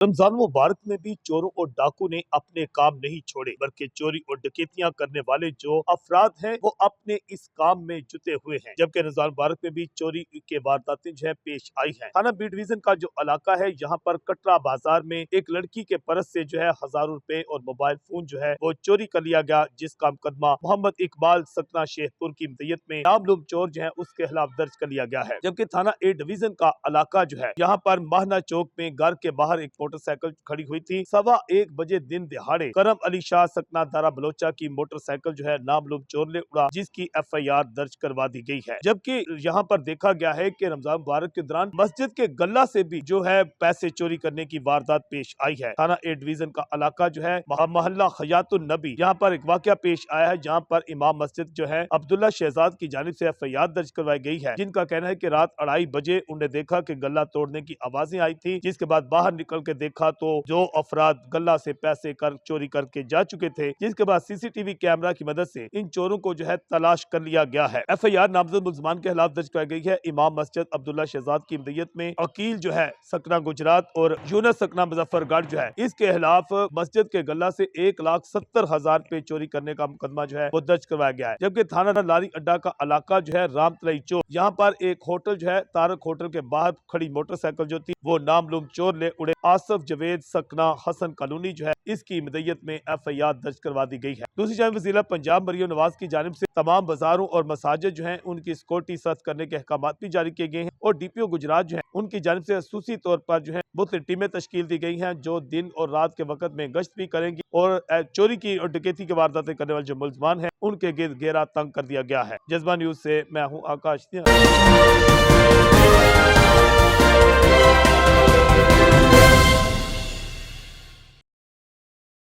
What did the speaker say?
रमजान मुबारक में भी चोरों और डाकू ने अपने काम नहीं छोड़े, बल्कि चोरी और डकैतियां करने वाले जो अफराद हैं वो अपने इस काम में जुटे हुए हैं। जबकि रमजान मुबारक में भी चोरी के वारदातें जो है पेश आई हैं। थाना बी डिवीजन का जो इलाका है, यहाँ पर कटरा बाजार में एक लड़की के परस से जो है हजारों रुपए और मोबाइल फोन जो है वो चोरी कर लिया गया, जिसका मुकदमा मोहम्मद इकबाल सकना शेखपुर की मदयत में नामलूम चोर जो है उसके खिलाफ दर्ज कर लिया गया है। जबकि थाना ए डिवीजन का इलाका जो है, यहाँ पर माहना चौक में घर के बाहर एक मोटरसाइकिल खड़ी हुई थी। 1:15 बजे दिन दिहाड़े करम अली शाह सकना दारा बलोचा की मोटरसाइकिल जो है नामलूम चोर ने उड़ा, जिसकी FIR दर्ज करवा दी गई है। जबकि यहाँ पर देखा गया है कि रमजान मुबारक के दौरान मस्जिद के गल्ला से भी जो है पैसे चोरी करने की वारदात पेश आई है। थाना ए डिवीजन का इलाका जो है मोहल्ला खयातुन नबी, यहाँ पर एक वाकया पेश आया है, जहाँ पर इमाम मस्जिद जो है अब्दुल्ला शहजाद की जानिब से FIR दर्ज करवाई गई है, जिनका कहना है कि रात 2:30 बजे उन्हें देखा कि गल्ला तोड़ने की आवाजें आई थी। जिसके बाद बाहर निकल के देखा तो जो अफराद गल्ला से पैसे चोरी करके जा चुके थे। जिसके बाद CCTV कैमरा की मदद से इन चोरों को जो है तलाश कर लिया गया है। FIR नामजद मुल्ज़मान के खिलाफ दर्ज कराई गई है। इमाम मस्जिद अब्दुल्ला शहजाद की मदयत में अकील जो है सकना गुजरात और यूनस सकना मुजफ्फरगढ़ जो है, इसके खिलाफ मस्जिद के गल्ला से 1,70,000 रुपए चोरी करने का मुकदमा जो है वो दर्ज करवाया गया है। जबकि थाना लारी अड्डा का इलाका जो है रामतलाई चौक, यहाँ पर एक होटल जो है तारक होटल के बाहर खड़ी मोटरसाइकिल जो थी वो नामलूम चोर ले उड़े। आसफ जवेद सकना हसन कॉलोनी जो है इसकी मदयत में FIR दर्ज करवा दी गई है। दूसरी जानिब वज़ीर पंजाब मरियम नवाज की जानिब से तमाम बाजारों और मसाजिद जो हैं उनकी सिक्योरिटी सख्त करने के अहकाम भी जारी किए गए हैं और DPO गुजरात जो है उनकी जानिब से खसूसी तौर पर जो है मुख्तलिफ टीमें तश्कील दी गई हैं, जो दिन और रात के वक्त में गश्त भी करेंगी और चोरी की और डकैती की वारदातें करने वाले जो मुल्ज़मान हैं उनके गिरद घेरा तंग कर दिया गया है। जज्बा न्यूज से मैं हूँ आकाश।